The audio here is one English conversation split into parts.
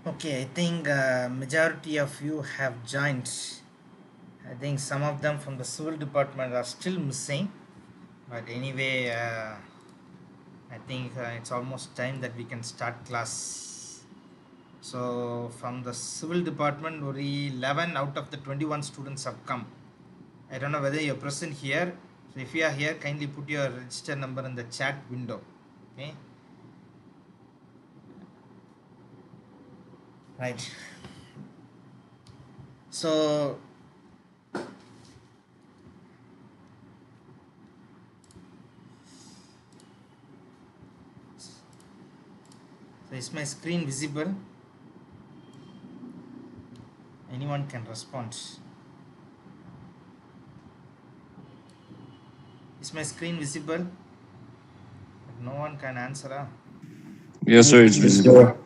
Okay, I think majority of you have joined. I think some of them from the civil department are still missing. But anyway, I think it's almost time that we can start class. So from the civil department, only 11 out of the 21 students have come. I don't know whether you're present here. So if you are here, kindly put your register number in the chat window. Okay. Right. So is my screen visible? Anyone can respond. Is my screen visible? But no one can answer. Huh? Yes, sir, it's Yes, visible. sir.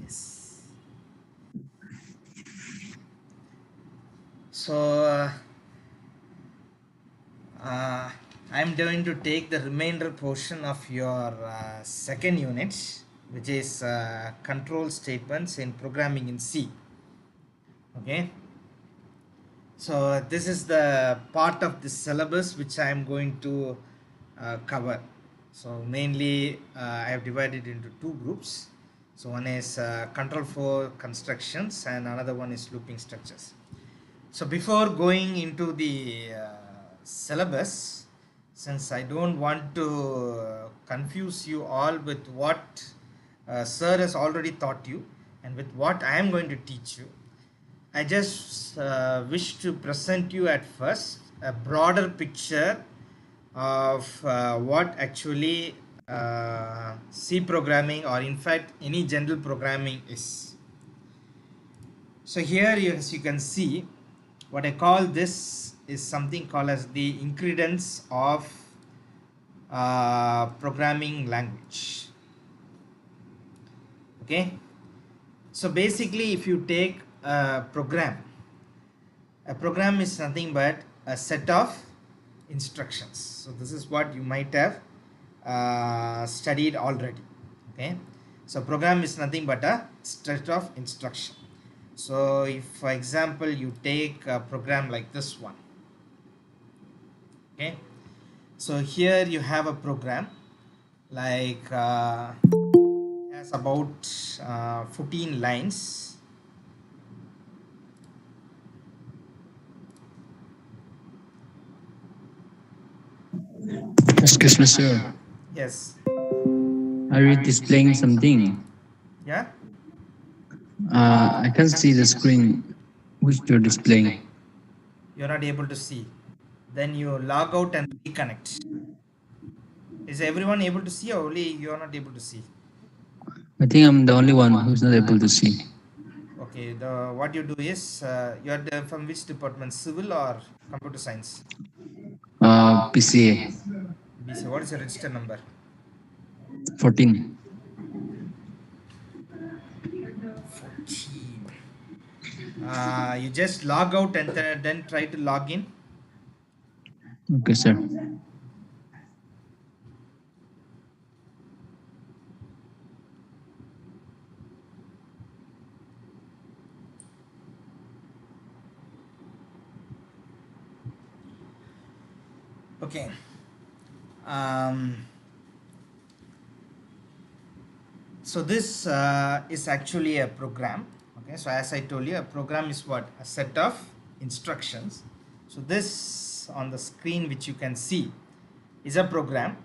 Yes. So I'm going to take the remainder portion of your second unit, which is control statements in programming in C. Okay. So this is the part of the syllabus which I am going to cover. So mainly I have divided into two groups. So one is control flow constructions and another one is looping structures. So before going into the syllabus, since I don't want to confuse you all with what sir has already taught you and with what I am going to teach you, I just wish to present you at first a broader picture of what actually C programming or in fact any general programming is. So here as you can see, what I call this is something called as the ingredients of programming language. Okay, so basically if you take a program is nothing but a set of instructions. So this is what you might have studied already. Okay, so program is nothing but a set of instruction. So if for example you take a program like this one, okay, so here you have a program like has about 14 lines. Excuse me, sir. Yes. Are you displaying something? Yeah. I can see the screen which you're displaying. You're not able to see. Then you log out and reconnect. Is everyone able to see or only you are not able to see? I think I'm the only one who's not able to see. Okay, the what you do is you are from which department, civil or computer science? PCA BC. What is your register number? 14. 14. You just log out and then try to log in. Okay, sir. Okay. So this is actually a program. Okay, so as I told you, a program is what? A set of instructions. So this on the screen which you can see is a program.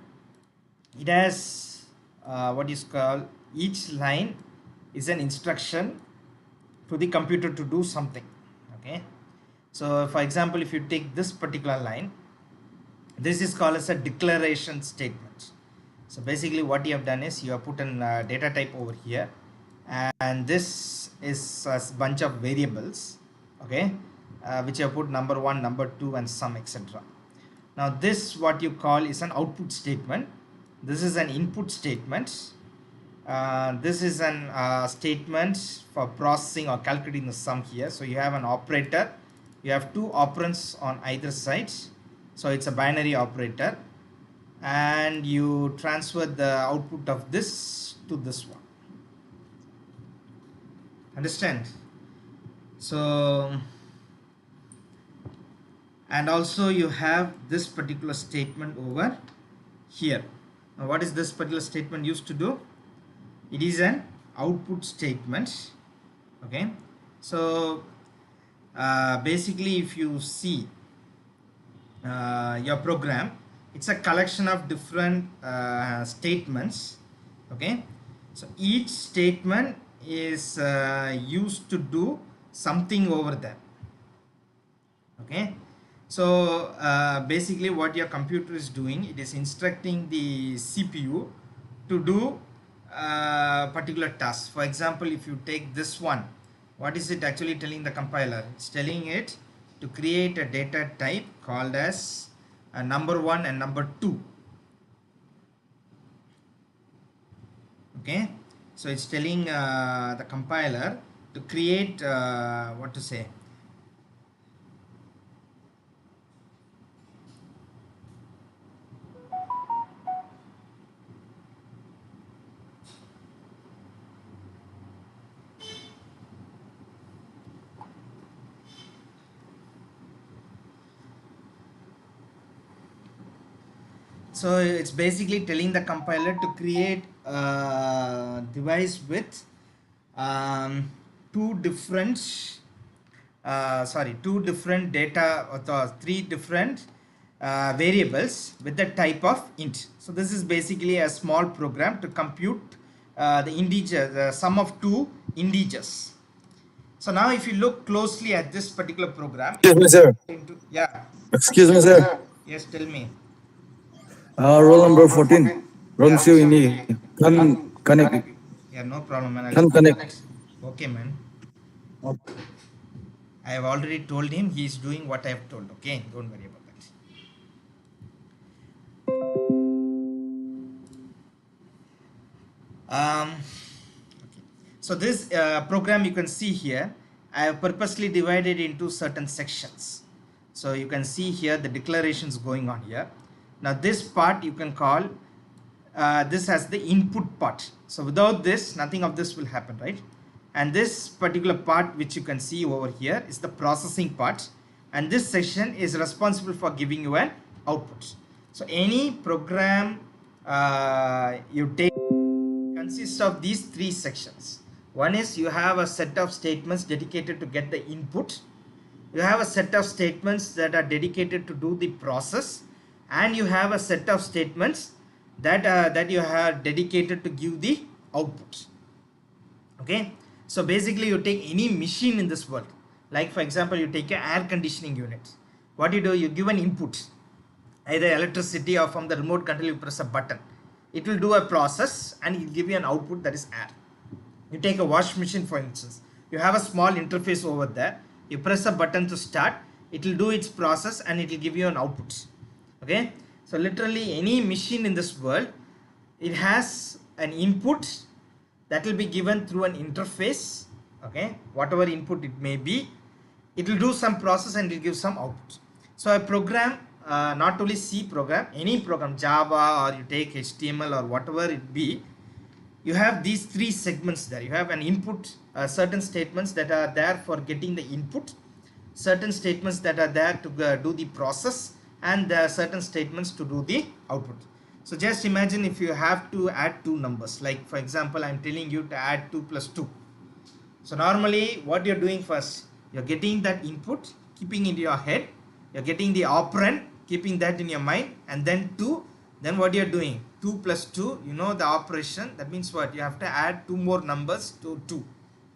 It has what is called, each line is an instruction to the computer to do something. Okay, so for example, if you take this particular line, this is called as a declaration statement. So basically what you have done is you have put an data type over here, and this is a bunch of variables, okay, which you have put number 1, number 2 and sum, etc. Now this what you call is an output statement. This is an input statement. This is an statement for processing or calculating the sum here. So you have an operator, you have two operands on either side, so it's a binary operator, and you transfer the output of this to this one. Understand? So, and also you have this particular statement over here. Now what is this particular statement used to do? It is an output statement. Okay, so basically if you see your program, it's a collection of different statements. Okay, so each statement is used to do something over there. Okay, so basically what your computer is doing, it is instructing the CPU to do particular tasks. For example, if you take this one, what is it actually telling the compiler? It's telling it to create a data type called as number 1 and number 2. Okay, so it's telling the compiler to create what to say, so it's basically telling the compiler to create a device with two different data, or three different variables with the type of int. So this is basically a small program to compute the integer, the sum of two integers. So now if you look closely at this particular program, Excuse me, sir. yeah, Excuse me, sir. yes, tell me. Roll number 14. Ron Siu ini kan connect. Yeah, no problem, man. Kan connect. Okay, man. I have already told him he is doing what I have told. Okay, don't worry about that. Okay. So this program you can see here, I have purposely divided into certain sections. So you can see here the declarations going on here. Now this part you can call this as the input part. So without this, nothing of this will happen, right? And this particular part which you can see over here is the processing part, and this section is responsible for giving you an output. So any program you take consists of these three sections. One is you have a set of statements dedicated to get the input. You have a set of statements that are dedicated to do the process, and you have a set of statements that you have dedicated to give the output. Okay, so basically you take any machine in this world, like for example you take an air conditioning unit. What you do, you give an input, either electricity or from the remote control you press a button. It will do a process and it will give you an output, that is air. You take a wash machine for instance, you have a small interface over there, you press a button to start, it will do its process and it will give you an output. Okay, so literally any machine in this world, it has an input that will be given through an interface. Okay, whatever input it may be, it will do some process and it will give some output. So a program, not only C program, any program, Java or you take HTML or whatever it be, you have these three segments there. You have an input, certain statements that are there for getting the input, certain statements that are there to do the process, and there are certain statements to do the output. So just imagine if you have to add two numbers, like for example I'm telling you to add 2 plus 2. So normally what you're doing first, you're getting that input, keeping it in your head, you're getting the operand, keeping that in your mind, and then 2, then what you're doing, 2 plus 2, you know the operation, that means what, you have to add two more numbers to 2,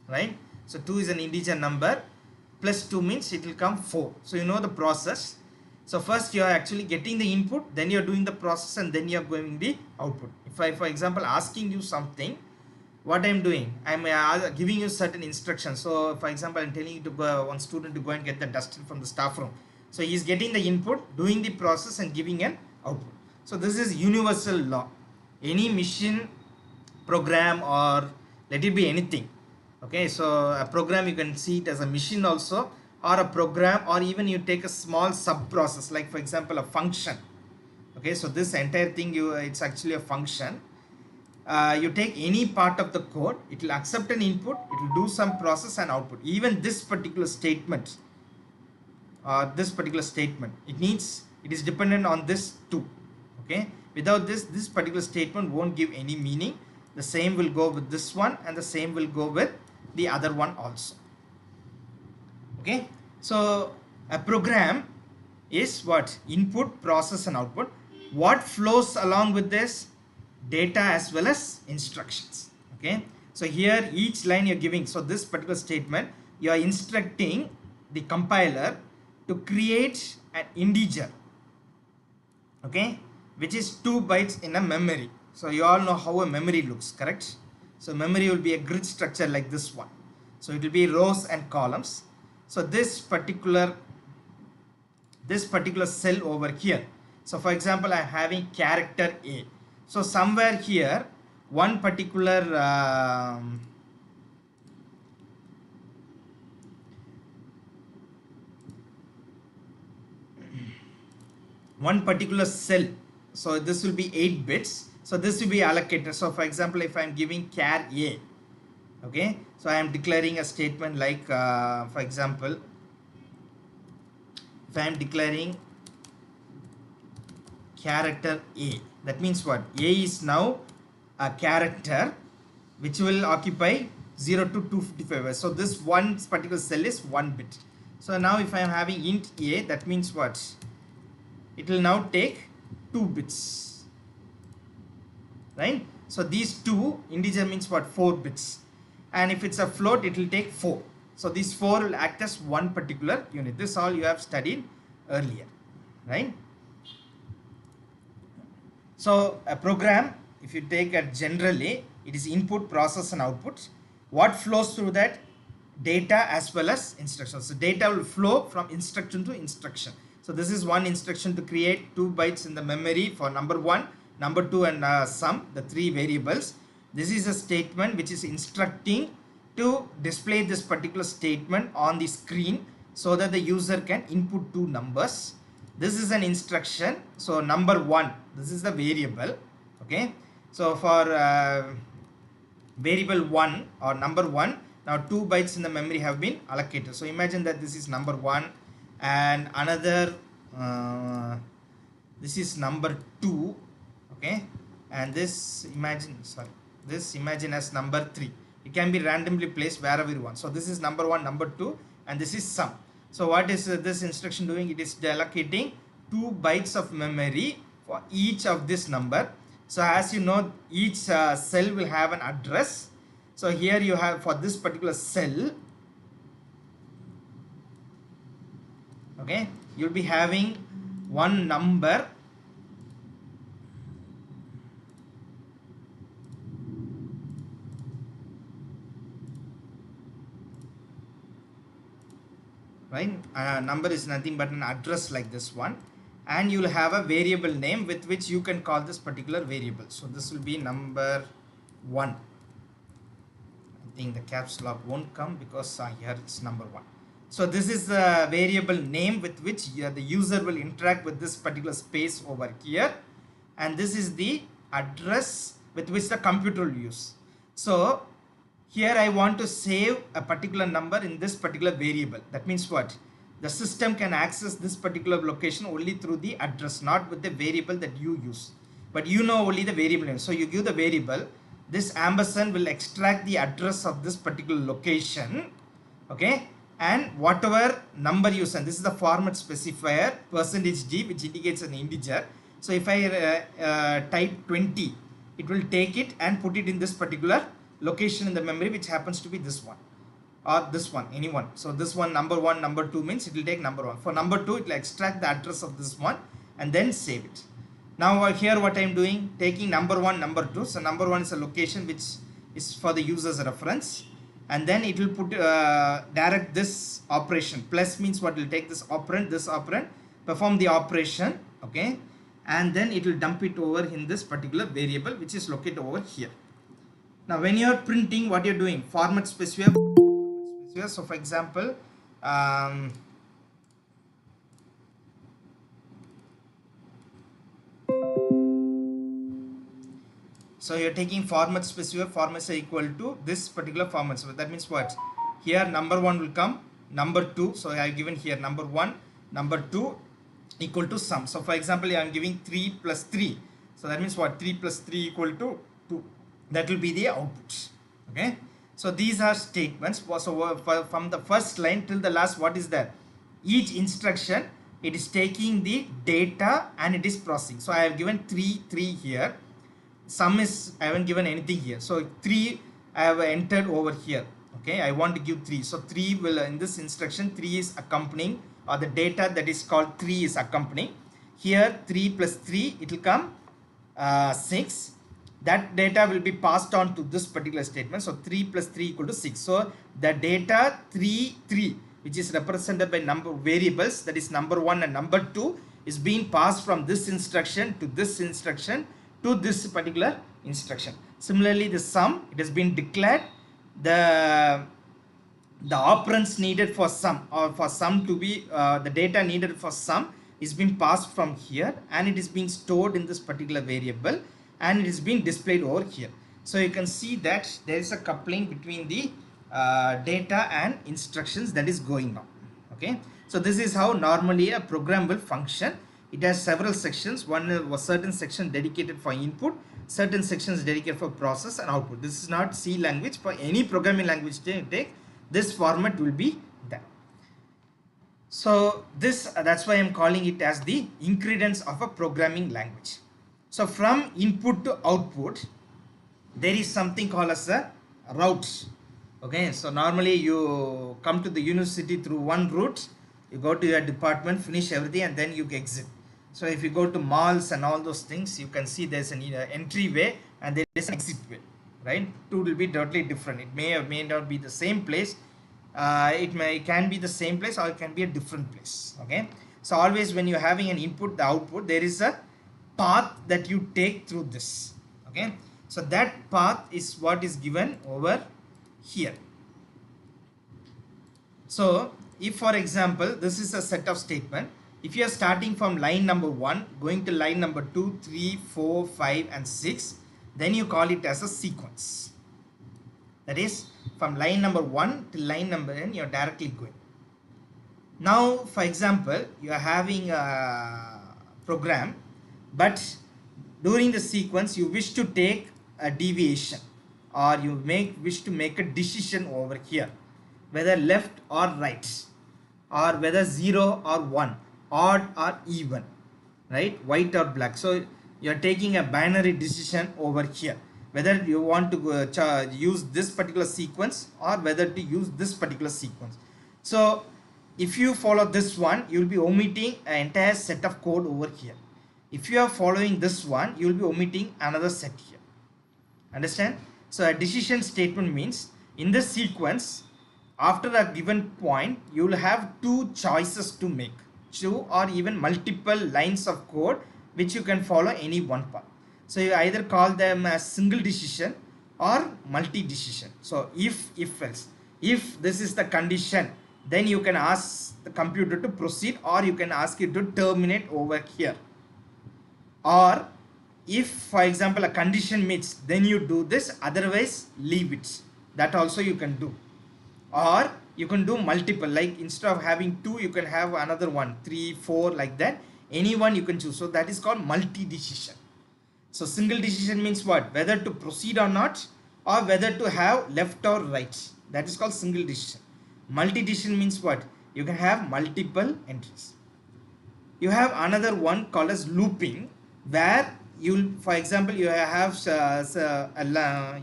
right? So 2 is an integer number, plus 2 means it will come 4. So you know the process. So first you are actually getting the input, then you are doing the process, and then you are going the output. If I, for example, asking you something, what I am doing, I am giving you certain instructions. So for example, I am telling you to go, one student to go and get the duster from the staff room. So he is getting the input, doing the process, and giving an output. So this is universal law. Any machine, program, or let it be anything. Okay, so a program you can see it as a machine also, or a program, or even you take a small sub process, like for example a function. Okay, so this entire thing, it's actually a function. you take any part of the code, it will accept an input, it will do some process and output. Even this particular statement, it is dependent on this too. Okay, without this particular statement won't give any meaning. The same will go with this one, and the same will go with the other one also. Okay, so a program is what? Input, process and output. What flows along with this? Data as well as instructions. Okay, so here each line you're giving, so this particular statement you are instructing the compiler to create an integer, okay, which is 2 bytes in a memory. So you all know how a memory looks, correct? So memory will be a grid structure like this one. So it will be rows and columns. So this particular cell over here, so for example I'm having character A. So somewhere here one particular cell, so this will be 8 bits, so this will be allocated. So for example, if I'm giving char A, okay, so I am declaring a statement like for example, if I am declaring character A, that means what? A is now a character which will occupy 0 to 255. So this one particular cell is 1 bit. So now if I am having int A, that means what? It will now take 2 bits, right? So these two, integer means what? 4 bits, and if it's a float it will take 4. So these 4 will act as one particular unit. This all you have studied earlier, right? So a program, if you take it generally, it is input, process and output. What flows through that? Data as well as instructions. So data will flow from instruction to instruction. So this is one instruction to create 2 bytes in the memory for number 1, number 2 and sum, the 3 variables. This is a statement which is instructing to display this particular statement on the screen so that the user can input 2 numbers. This is an instruction. So number 1, this is the variable. Okay, so for variable 1 or number 1, now 2 bytes in the memory have been allocated. So imagine that this is number 1 and another this is number 2, okay, and this imagine as number 3. It can be randomly placed wherever you want. So this is number 1, number 2, and this is sum. So what is this instruction doing? It is allocating 2 bytes of memory for each of this number. So as you know, each cell will have an address. So here you have, for this particular cell, okay, you'll be having one number, right? Number is nothing but an address like this one, and you'll have a variable name with which you can call this particular variable. So this will be number 1. I think the caps lock won't come because here it's number 1. So this is the variable name with which the user will interact with this particular space over here, and this is the address with which the computer will use. So here I want to save a particular number in this particular variable. That means what? The system can access this particular location only through the address, not with the variable that you use. But you know only the variable name. So you give the variable, this ampersand will extract the address of this particular location, okay, and whatever number you send, this is the format specifier %d, which indicates an integer. So if I type 20, it will take it and put it in this particular location in the memory, which happens to be this one or this one, any one. So this one, number 1, number 2 means it will take number 1. For number 2, it will extract the address of this one and then save it. Now here what I am doing, taking number 1, number 2. So number 1 is a location which is for the user's reference, and then it will put direct this operation. Plus means what? Will take this operand, perform the operation, okay, and then it will dump it over in this particular variable which is located over here. Now when you are printing, what you are doing, format specifier. So for example, So you're taking format specifier, format equal to this particular format. So that means what? Here number 1 will come, number 2. So I have given here number 1, number 2 equal to sum. So for example, I am giving 3 plus 3. So that means what? 3 plus 3 equal to 2. That will be the output. Okay. So these are statements. So from the first line till the last, what is that? Each instruction, it is taking the data and it is processing. So I have given 3 here. Sum is, I haven't given anything here. So 3 I have entered over here. Okay, I want to give 3. So 3 will, in this instruction, 3 is accompanying, or the data that is called 3 is accompanying. Here 3 plus 3, it will come 6. That data will be passed on to this particular statement. So 3 plus 3 equal to 6. So the data 3, which is represented by number variables, that is number 1 and number 2, is being passed from this instruction to this instruction to this particular instruction. Similarly, the sum, it has been declared. The operands needed for sum, or for sum to be the data needed for sum, is being passed from here, and it is being stored in this particular variable, and it is being displayed over here. So you can see that there is a coupling between the data and instructions that is going on. Okay, so this is how normally a program will function. It has several sections. One was certain section dedicated for input, certain sections dedicated for process and output. This is not C language. For any programming language take, this format will be there. So this, that's why I'm calling it as the ingredients of a programming language. So from input to output, there is something called as a route. Okay, so normally you come to the university through one route, you go to your department, finish everything, and then you exit. So if you go to malls and all those things, you can see there's an entryway and there is an exit way, right? Two will be totally different. It may or may not be the same place. It can be the same place, or it can be a different place. Okay, so always when you're having an input, the output, there is a path that you take through this. Okay, so that path is what is given over here. So if, for example, this is a set of statement, if you are starting from line number 1 going to line number 2, 3, 4, 5 and 6, then you call it as a sequence. That is, from line number 1 to line number n, you are directly going. Now for example, you are having a program, but during the sequence you wish to take a deviation, or you wish to make a decision over here, whether left or right, or whether 0 or 1, odd or even, right, white or black. So you are taking a binary decision over here, whether you want to use this particular sequence or whether to use this particular sequence. So if you follow this one, you will be omitting an entire set of code over here. If you are following this one, you will be omitting another set here. Understand? So a decision statement means in this sequence, after a given point, you will have two choices to make, two or even multiple lines of code which you can follow any one path. So you either call them as single decision or multi decision. So if else, if this is the condition, then you can ask the computer to proceed, or you can ask it to terminate over here. Or if, for example, a condition meets, then you do this, otherwise leave it. That also you can do. Or you can do multiple, like instead of having 2, you can have another 1, 3, 4, like that. Any one you can choose. So that is called multi-decision. So single decision means what? Whether to proceed or not, or whether to have left or right. That is called single decision. Multi-decision means what? You can have multiple entries. You have another one called as looping, where you, for example, you have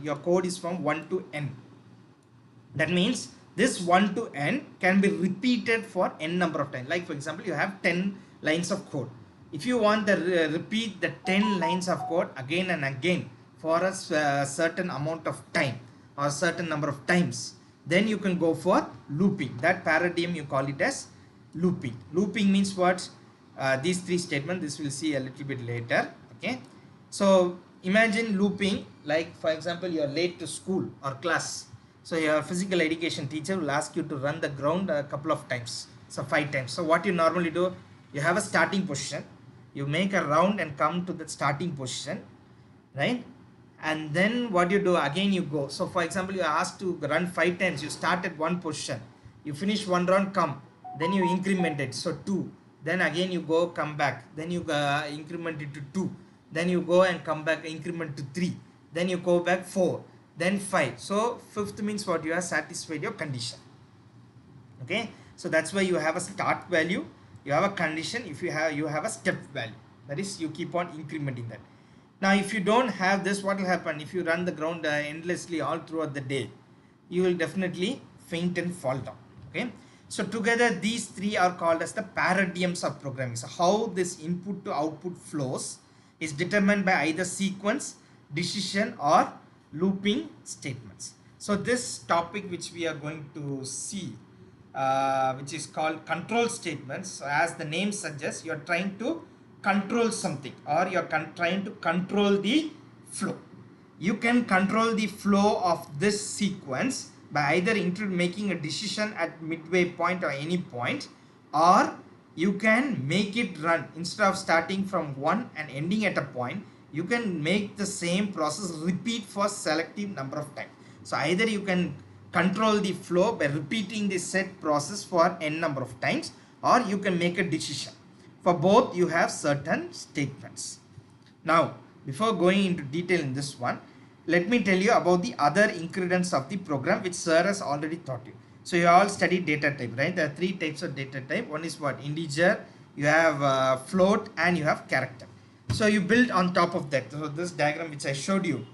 your code is from 1 to n. That means this 1 to n can be repeated for n number of times. Like for example, you have 10 lines of code. If you want to repeat the 10 lines of code again and again for a certain amount of time or certain number of times, then you can go for looping. That paradigm you call it as looping. Looping means what? These 3 statements, this we'll see a little bit later. Okay, so imagine looping, like for example, you are late to school or class. So your physical education teacher will ask you to run the ground a couple of times, so 5 times. So what you normally do, you have a starting position, you make a round and come to the starting position, right? and then what you do again, you go. So for example, you are asked to run 5 times, you start at one position, you finish one round, come, then you increment it, so 2, then again you go, come back, then you increment it to 2, then you go and come back, increment to 3, then you go back 4, then 5. So fifth means what, you have satisfied your condition. Okay, so that's why you have a start value, you have a condition, if you have a step value, that is you keep on incrementing that. Now if you don't have this, what will happen? If you run the ground endlessly all throughout the day, you will definitely faint and fall down. Okay, so together these three are called as the paradigms of programming. So how this input to output flows is determined by either sequence, decision, or looping statements. So this topic which we are going to see, which is called control statements. So as the name suggests, you are trying to control something, or you are trying to control the flow. You can control the flow of this sequence by either making a decision at midway point or any point, or you can make it run instead of starting from one and ending at a point. You can make the same process repeat for selective number of times. So either you can control the flow by repeating the set process for n number of times, or you can make a decision. For both you have certain statements. Now before going into detail in this one, let me tell you about the other ingredients of the program which sir has already taught you. So you all studied data type, right? There are 3 types of data type. One is what? Integer, you have float, and you have character. So you build on top of that. So this diagram which I showed you,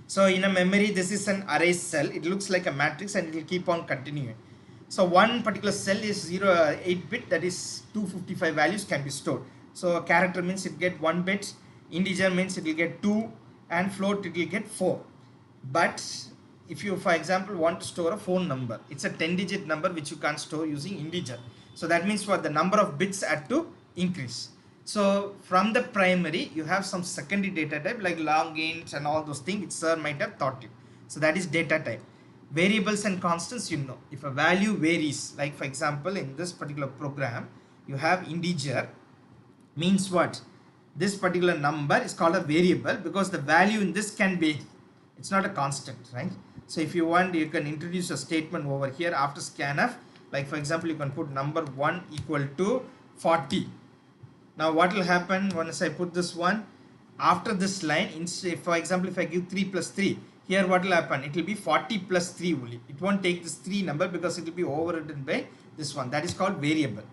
so in a memory, this is an array cell. It looks like a matrix and it will keep on continuing. So one particular cell is 8-bit, that is 255 values can be stored. So a character means it get 1 bit, integer means it will get 2, and float it will get 4. But if you, for example, want to store a phone number, it's a 10-digit number which you can't store using integer. So that means for the number of bits had to increase. So from the primary, you have some secondary data type like long int and all those things which sir might have taught you. So that is data type. Variables and constants, you know, if a value varies, like for example in this particular program you have integer, means what? This particular number is called a variable because the value in this can be, it's not a constant, right? So if you want, you can introduce a statement over here after scanf, like for example you can put number 1 equal to 40. Now what will happen once I put this one after this line? Instead, for example, if I give 3 plus 3, here what will happen? It will be 40 plus 3 only. It won't take this 3 number because it will be overridden by this one. That is called variable.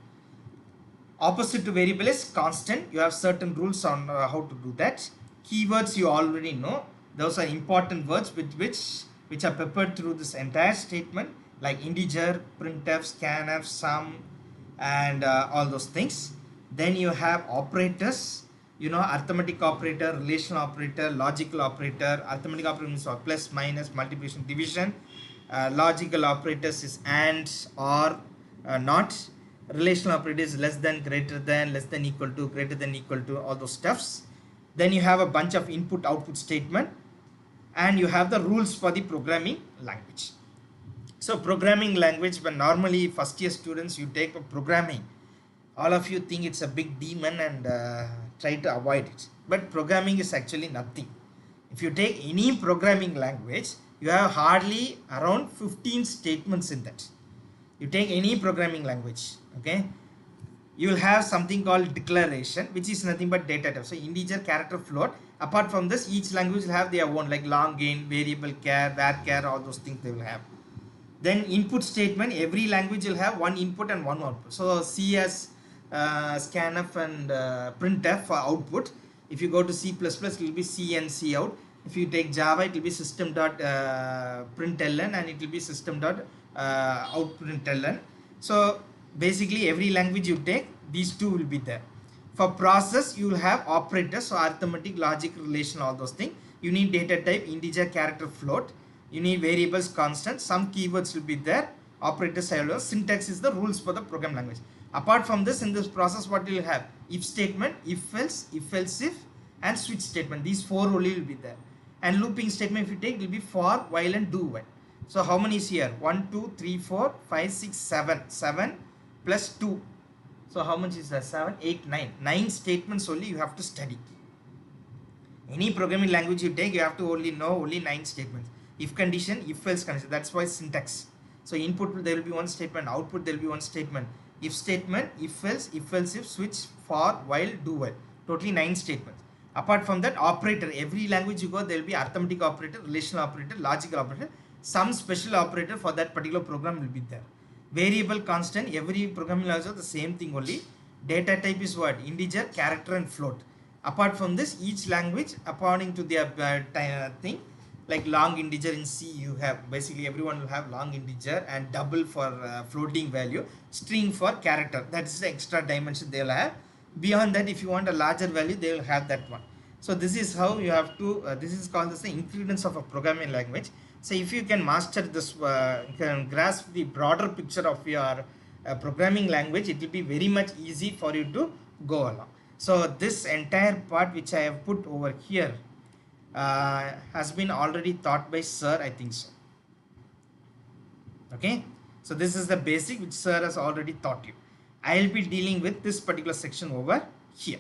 Opposite to variable is constant. You have certain rules on how to do that. Keywords you already know. Those are important words which are peppered through this entire statement, like integer, printf, scanf, sum, and all those things. Then you have operators, you know, arithmetic operator, relational operator, logical operator. Arithmetic operator means plus, minus, multiplication, division. Logical operators is and, or, not. Relational operator is less than, greater than, less than, equal to, greater than, equal to, all those stuffs. Then you have a bunch of input output statement, and you have the rules for the programming language. So programming language, when normally first year students you take a programming, all of you think it's a big demon and try to avoid it. But programming is actually nothing. If you take any programming language, you have hardly around 15 statements in that. You take any programming language, okay, you will have something called declaration, which is nothing but data type. So integer, character, float. Apart from this, each language will have their own, like long int, variable, char, var, all those things they will have. Then input statement, every language will have one input and one output. So C has scanf and printf for output. If you go to C++, it will be C and C out. If you take Java, it will be system.println and it will be system.outprintln. So basically every language you take, these two will be there. For process, you will have operators, so arithmetic, logic, relation, all those things. You need data type, integer, character, float. You need variables, constant. Some keywords will be there. Operators, syntax is the rules for the program language. Apart from this, in this process, what you will have? If statement, if else if, and switch statement. These 4 only will be there. And looping statement, if you take, will be for, while, and do while. So how many is here? 1, 2, 3, 4, 5, 6, 7. 7 plus 2. So how much is that? 7, 8, 9. 9 statements only you have to study. Any programming language you take, you have to only know only 9 statements. If condition, if else condition. That's why syntax. So input there will be one statement, output there will be one statement. If statement, if else if, switch, for, while, do while. Totally 9 statements. Apart from that, operator. Every language you go, there will be arithmetic operator, relational operator, logical operator. Some special operator for that particular program will be there. Variable, constant. Every programming language the same thing only. Data type is what? Integer, character, and float. Apart from this, each language according to their thing, like long integer in C, you have basically everyone will have long integer, and double for floating value, string for character. That is the extra dimension they will have. Beyond that, if you want a larger value, they will have that one. So this is how you have to this is called as the inclusions of a programming language. So if you can master this, you can grasp the broader picture of your programming language, it will be very much easy for you to go along. So this entire part which I have put over here has been already taught by sir, I think so. Okay, so this is the basic which sir has already taught you. I will be dealing with this particular section over here.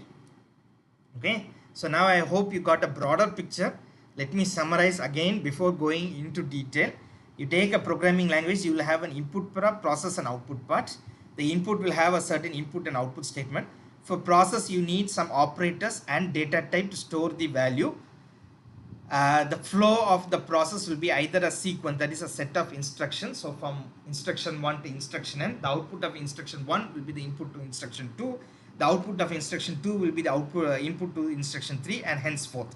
Okay, so now I hope you got a broader picture. Let me summarize again before going into detail. You take a programming language, you will have an input part, process and output part. The input will have a certain input and output statement. For process, you need some operators and data type to store the value. The flow of the process will be either a sequence, that is a set of instructions. So from instruction 1 to instruction n, the output of instruction 1 will be the input to instruction 2. The output of instruction 2 will be the output input to instruction 3, and henceforth.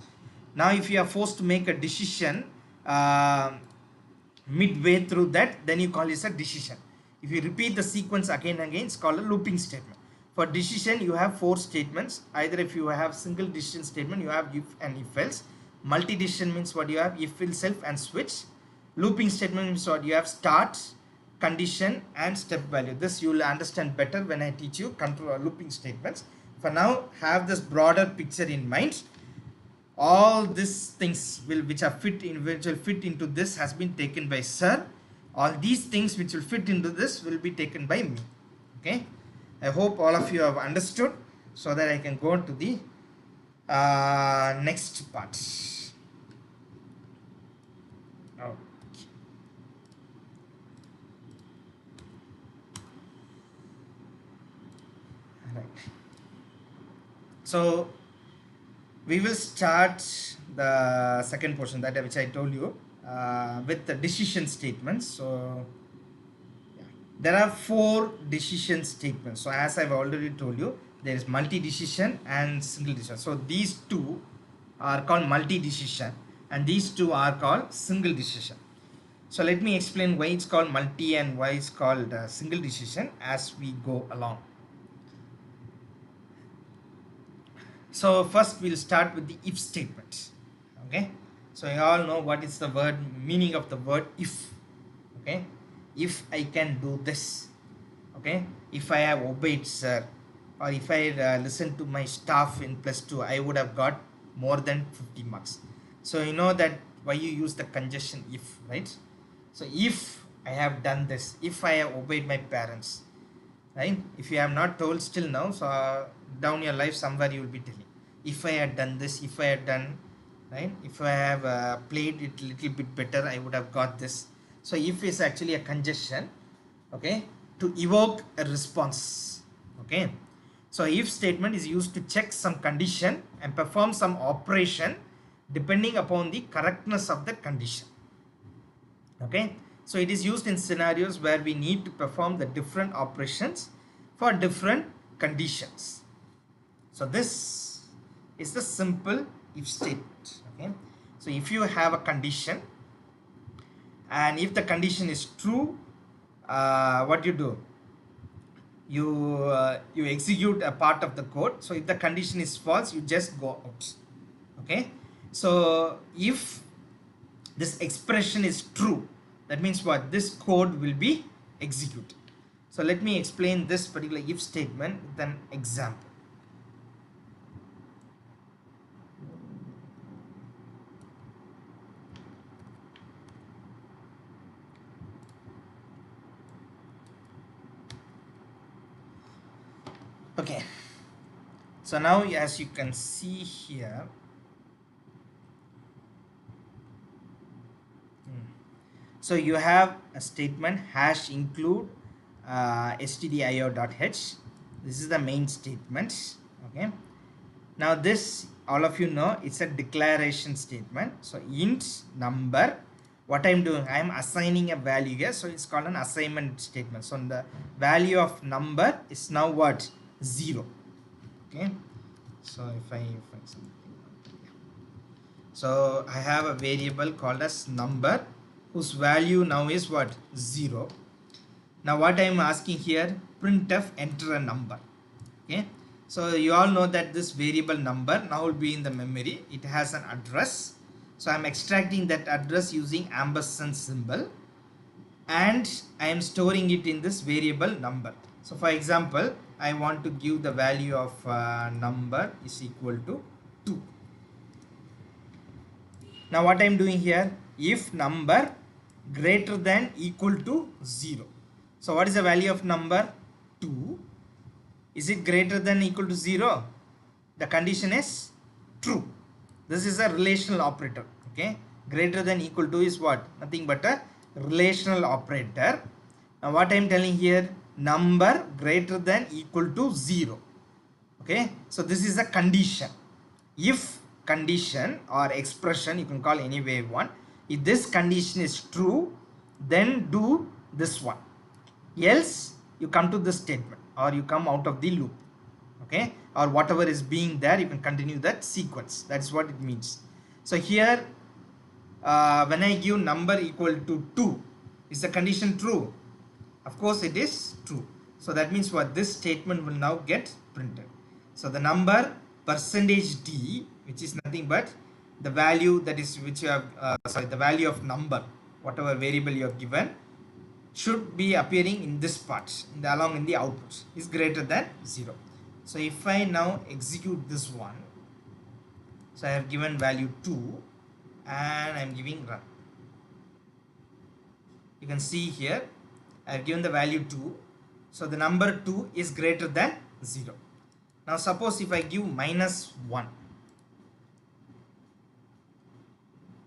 Now if you are forced to make a decision midway through that, then you call it a decision. If you repeat the sequence again and again, it's called a looping statement. For decision, you have 4 statements. Either if you have single decision statement, you have if and if else. Multi decision means what you have if, itself, and switch. Looping statement means what you have start, condition, and step value. This you will understand better when I teach you control looping statements. For now, have this broader picture in mind. All these things which will fit into this has been taken by sir. All these things which will fit into this will be taken by me. Okay, I hope all of you have understood, so that I can go to the next part. Okay. Right. So we will start the second portion, that which I told you, with the decision statements. So yeah, there are 4 decision statements. So as I've already told you, there is multi-decision and single decision. So these 2 are called multi-decision, and these 2 are called single decision. So let me explain why it's called multi and why it's called single decision as we go along. So first we'll start with the if statement. Okay, so you all know what is the word meaning of the word if. Okay, if I can do this. Okay, if I have obeyed sir, or if I listened to my staff in +2, I would have got more than 50 marks. So you know that why you use the conjunction if, right? So if I have done this, if I have obeyed my parents, right? If you have not told still now, so down your life somewhere you will be telling, if I had done this, if I had done, right? If I have played it little bit better, I would have got this. So if is actually a conjunction, okay, to evoke a response. Okay, so if statement is used to check some condition and perform some operation depending upon the correctness of the condition. Okay, so it is used in scenarios where we need to perform the different operations for different conditions. So this is the simple if statement. Okay, so if you have a condition, and if the condition is true, what you do, you execute a part of the code. So if the condition is false, you just go out. Okay, so if this expression is true, that means what, this code will be executed. So let me explain this particular if statement with an example. Okay, so now as you can see here, So you have a statement hash include stdio.h. This is the main statement. Okay. Now this, all of you know, it's a declaration statement. So int number, what I'm doing, I'm assigning a value here. So it's called an assignment statement. So the value of number is now what? 0. Okay. So if I find something. So I have a variable called as number whose value now is what? 0. Now what I am asking here, printf enter a number. Okay. So you all know that this variable number now will be in the memory. It has an address. So I am extracting that address using ampersand symbol and I am storing it in this variable number. So for example, I want to give the value of number is equal to 2. Now what I am doing here, if number greater than equal to 0. So what is the value of number? 2. Is it greater than equal to 0? The condition is true. This is a relational operator. Okay. Greater than equal to is what? Nothing but a relational operator. Now what I am telling here, number greater than equal to 0. Okay. So this is a condition. If condition or expression, you can call any way you want. If this condition is true, then do this one. Else you come to this statement or you come out of the loop. Okay, or whatever is being there, you can continue that sequence. That's what it means. So here when I give number equal to 2, is the condition true? Of course it is true. So that means what? This statement will now get printed. So the number %d, which is nothing but the value that is which you have the value of number, whatever variable you have given, should be appearing in this part along in the output, is greater than 0. So if I now execute this one, so I have given value 2 and I am giving run. You can see here I have given the value 2. So the number 2 is greater than 0. Now suppose if I give -1,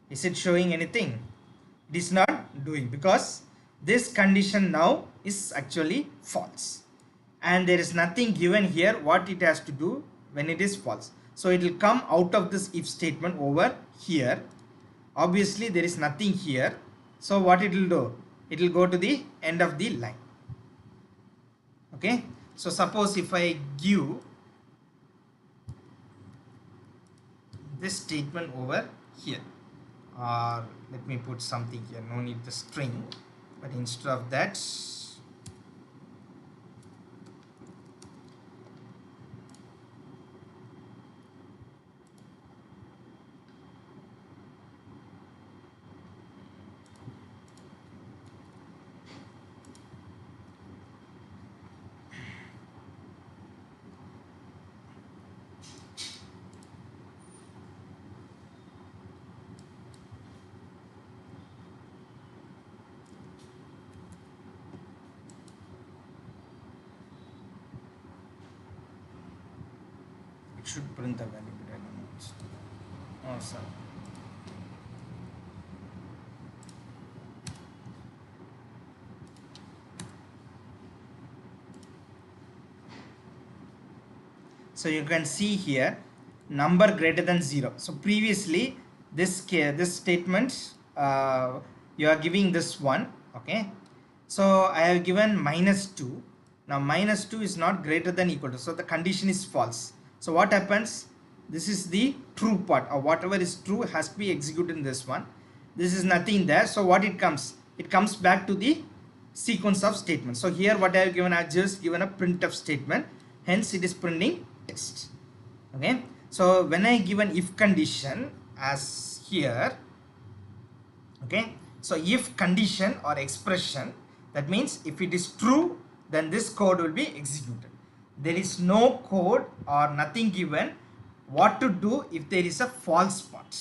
is it showing anything? It is not doing, because this condition now is actually false and there is nothing given here what it has to do when it is false. So it will come out of this if statement over here. Obviously there is nothing here. So what it will do? It will go to the end of the line. Okay. So suppose if I give this statement over here, or let me put something here, no need the string, but instead of that should print the value, but I don't know. Oh, sorry. So you can see here number greater than 0. So previously this statement you are giving this one. Okay. So I have given -2. Now -2 is not greater than equal to. So the condition is false. So what happens? This is the true part, or whatever is true has to be executed in this one. This is nothing there. So what it comes? It comes back to the sequence of statements. So here what I have given, I have just given a printf statement. Hence it is printing text. Okay. So when I give an if condition as here, okay. So if condition or expression, that means if it is true, then this code will be executed. There is no code or nothing given what to do if there is a false part.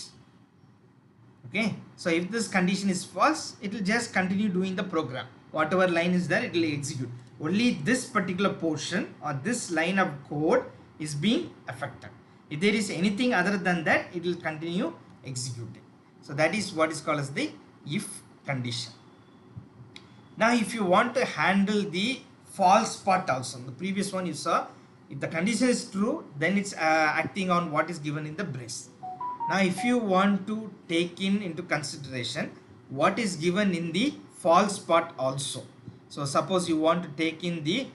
Okay. So if this condition is false, it will just continue doing the program. Whatever line is there, it will execute. Only this particular portion or this line of code is being affected. If there is anything other than that, it will continue executing. So that is what is called as the if condition. Now if you want to handle the false part also, the previous one you saw, if the condition is true, then it's acting on what is given in the brace. Now if you want to take into consideration what is given in the false part also. So suppose you want to take in the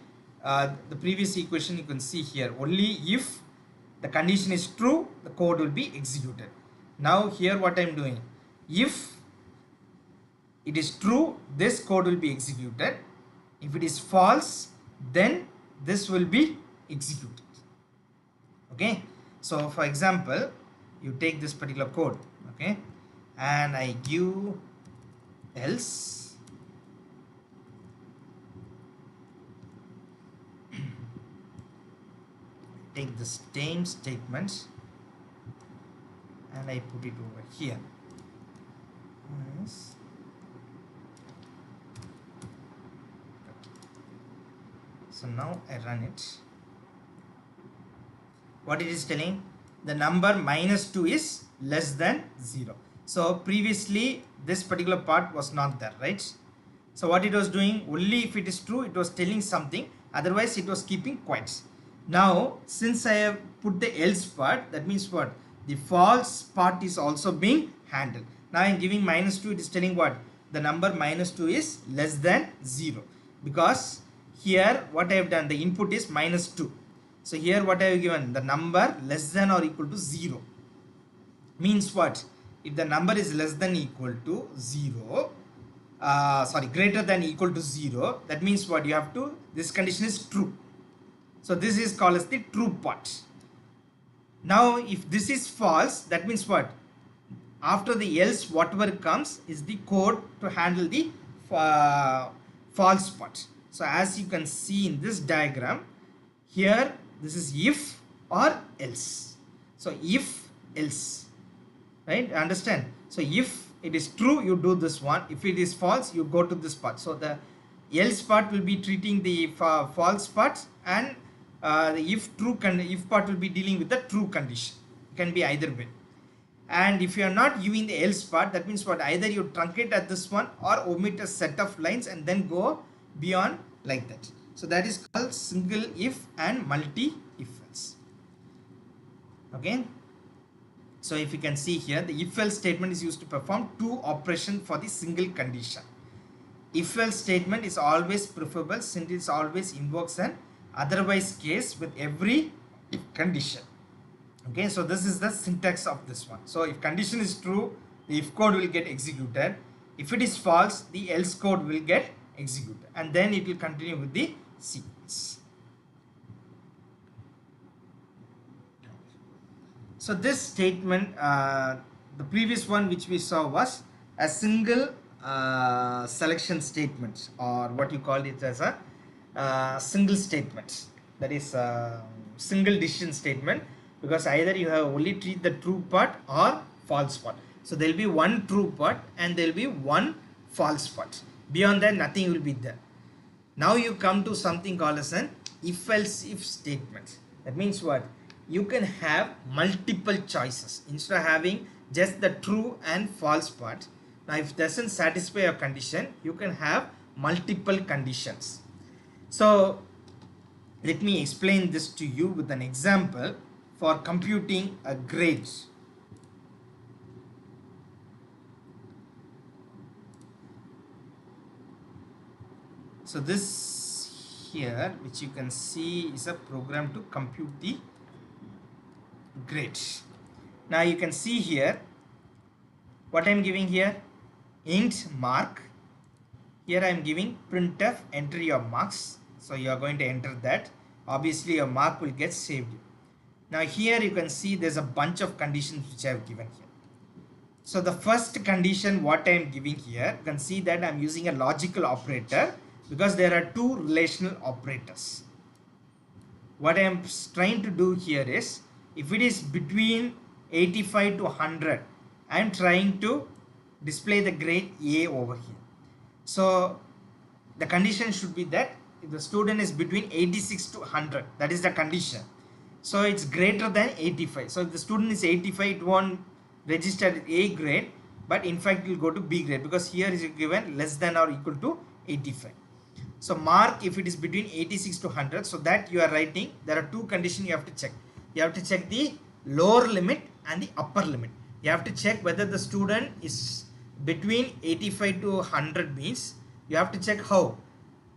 previous equation, you can see here only if the condition is true, the code will be executed. Now here what I am doing, if it is true, this code will be executed. If it is false, then this will be executed. Okay, so for example, you take this particular code, okay, and I give else, take the same statement and I put it over here. Yes. So now I run it. What it is telling? The number -2 is less than 0. So previously this particular part was not there, right? So what it was doing, only if it is true it was telling something, otherwise it was keeping quiet. Now since I have put the else part, that means what? The false part is also being handled. Now I am giving -2, it is telling what? The number -2 is less than 0, because here what I have done, the input is -2. So here what I have given, the number less than or equal to 0. Means what? If the number is less than equal to 0, greater than equal to 0, that means what? You have to, this condition is true. So this is called as the true part. Now if this is false, that means what? After the else, whatever comes is the code to handle the false part. So as you can see in this diagram, here this is if or else. So if else, right? Understand? So if it is true, you do this one. If it is false, you go to this part. So the else part will be treating the false part, and the if part will be dealing with the true condition. It can be either way. And if you are not giving the else part, that means what? Either you truncate at this one or omit a set of lines and then go beyond like that. So that is called single if and multi if else. Okay. So if you can see here, the if else statement is used to perform two operations for the single condition. If else statement is always preferable since it always invokes an otherwise case with every if condition. Okay, so this is the syntax of this one. So if condition is true, the if code will get executed. If it is false, the else code will get executed, and then it will continue with the sequence. So this statement, the previous one which we saw was a single selection statement, or what you call it as a single statement, that is a single decision statement, because either you have only treat the true part or false part. So there will be one true part and there will be one false part. Beyond that nothing will be there. Now you come to something called as an if else if statement. That means what? You can have multiple choices instead of having just the true and false part. Now if it doesn't satisfy your condition, you can have multiple conditions. So let me explain this to you with an example for computing a grade. So this here, which you can see, is a program to compute the grade. Now you can see here what I am giving here, int mark. Here I am giving printf, enter your marks. So you are going to enter that. Obviously your mark will get saved. Now here you can see there's a bunch of conditions which I have given here. So the first condition what I am giving here, you can see that I am using a logical operator because there are two relational operators. What I am trying to do here is, if it is between 85 to 100, I am trying to display the grade A over here. So the condition should be that if the student is between 86 to 100, that is the condition. So it's greater than 85. So if the student is 85, it won't register A grade. but in fact it will go to B grade, because here is given less than or equal to 85. So mark if it is between 86 to 100. So that you are writing, there are two conditions you have to check. You have to check the lower limit and the upper limit. You have to check whether the student is between 85 to 100, means you have to check how.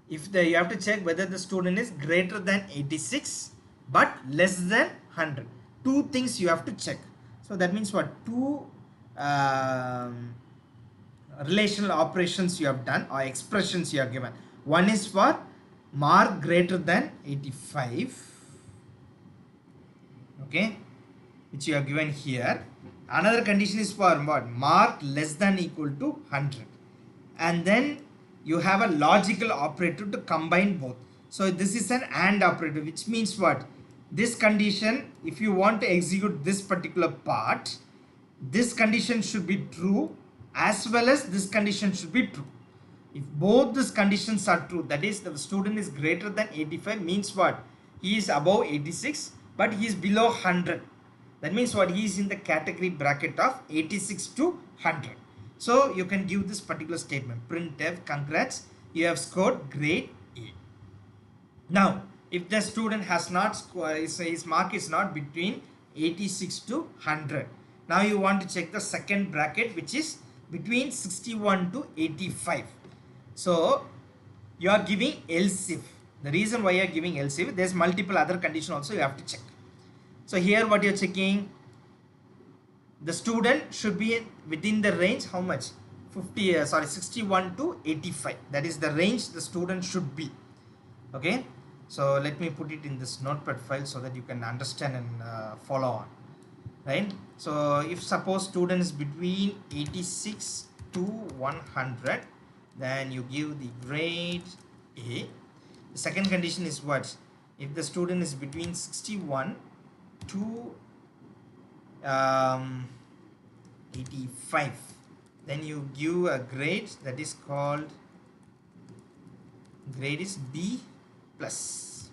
You have to check whether the student is greater than 86 but less than 100. Two things you have to check. So that means what? Two relational operations you have done, or expressions you have given. One is for mark greater than 85, okay, which you have given here. Another condition is for what? Mark less than equal to 100. And then you have a logical operator to combine both. So this is an AND operator, which means what? This condition, if you want to execute this particular part, this condition should be true as well as this condition should be true. If both these conditions are true, that is the student is greater than 85, means what? He is above 86 but he is below 100. That means what? He is in the category bracket of 86 to 100. So you can give this particular statement, printf, congrats, you have scored grade A. Now if the student has not scored, his mark is not between 86 to 100. Now you want to check the second bracket, which is between 61 to 85. So you are giving else if. The reason why you are giving else if, there's multiple other conditions also you have to check. So here what you're checking, the student should be within the range, how much? 61 to 85. That is the range the student should be. Okay, so let me put it in this notepad file so that you can understand and follow on. Right, so if suppose student is between 86 to 100, then you give the grade A. The second condition is what? If the student is between 61 to 85, then you give a grade that is called, grade is B plus.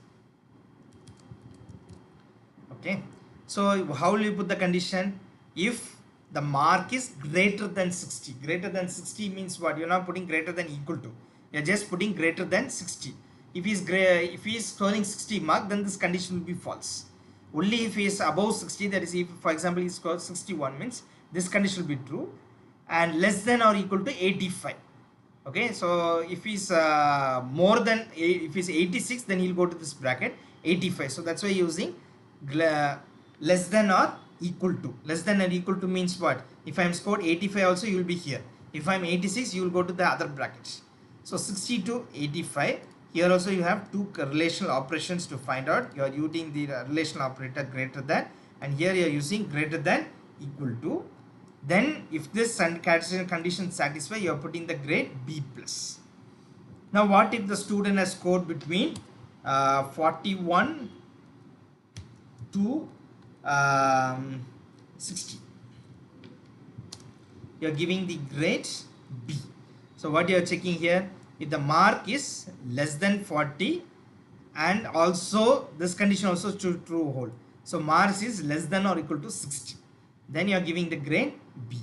Okay, so how will you put the condition? If the mark is greater than 60. Greater than 60 means what? You're not putting greater than equal to. You're just putting greater than 60. If he is scoring 60 mark, then this condition will be false. Only if he is above 60, that is if for example he scores 61, means this condition will be true, and less than or equal to 85. Okay, so if he's more than, if he's 86, then he'll go to this bracket 85. So that's why using less than or equal to. Less than or equal to means what? If I'm scored 85 also, you will be here. If I'm 86, you will go to the other brackets. So 60 to 85. Here also you have two relational operations to find out. You are using the relational operator greater than, and here you are using greater than equal to. Then if this condition satisfy, you are putting the grade B plus. Now what if the student has scored between 41 to 60? You are giving the grade B. So what you are checking here, if the mark is less than 40, and also this condition also true hold. So mark is less than or equal to 60, then you are giving the grade B.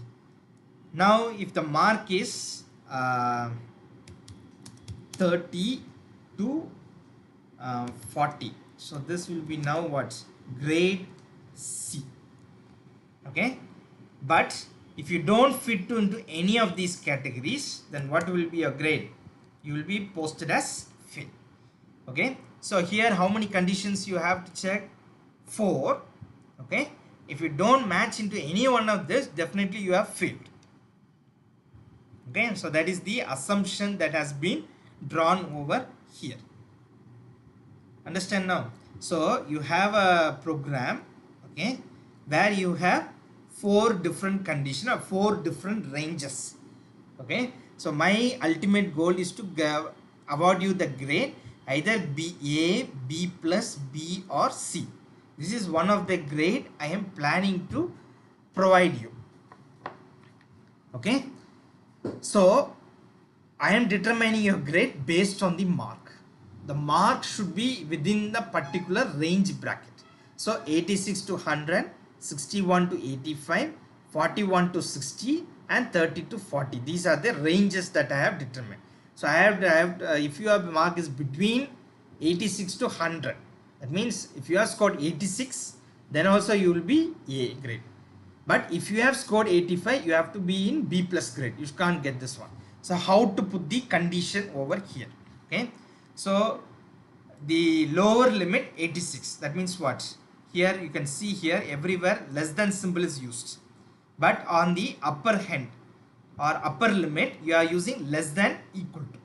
Now if the mark is 30 to 40, so this will be now what? Grade C. Okay, but if you don't fit into any of these categories, then what will be your grade? You will be posted as fail. Okay, so here how many conditions you have to check? 4. Okay, if you don't match into any one of this, definitely you have failed. Okay, so that is the assumption that has been drawn over here. Understand now? So you have a program, okay, where you have 4 different conditions or 4 different ranges. Okay, so my ultimate goal is to award you the grade either B, A, B plus, B or C. This is one of the grade I am planning to provide you. Okay, so I am determining your grade based on the mark. The mark should be within the particular range bracket. So 86 to 100, 61 to 85, 41 to 60, and 30 to 40. These are the ranges that I have determined. So I have if your mark is between 86 to 100, that means if you have scored 86, then also you will be A grade. But if you have scored 85, you have to be in B plus grade. You can't get this one. So how to put the condition over here? Okay, so the lower limit 86, that means what? Here you can see here everywhere less than symbol is used, but on the upper end or upper limit you are using less than equal to,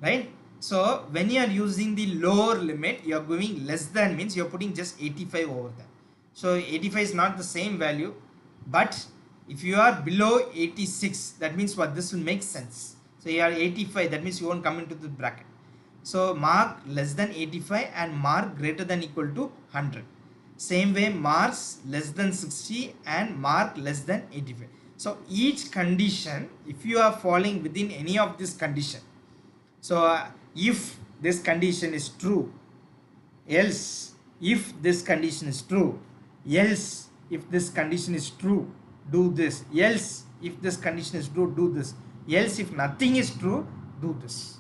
right? So when you are using the lower limit, you are going less than means you are putting just 85 over there. So 85 is not the same value, but if you are below 86, that means what? This will make sense. So you are 85, that means you won't come into the bracket. So mark less than 85 and mark greater than equal to 100. Same way marks less than 60 and mark less than 85. So each condition, if you are falling within any of this condition, so if this condition is true, else if this condition is true, else if this condition is true, do this, else if this condition is true, do this, else if nothing is true, do this.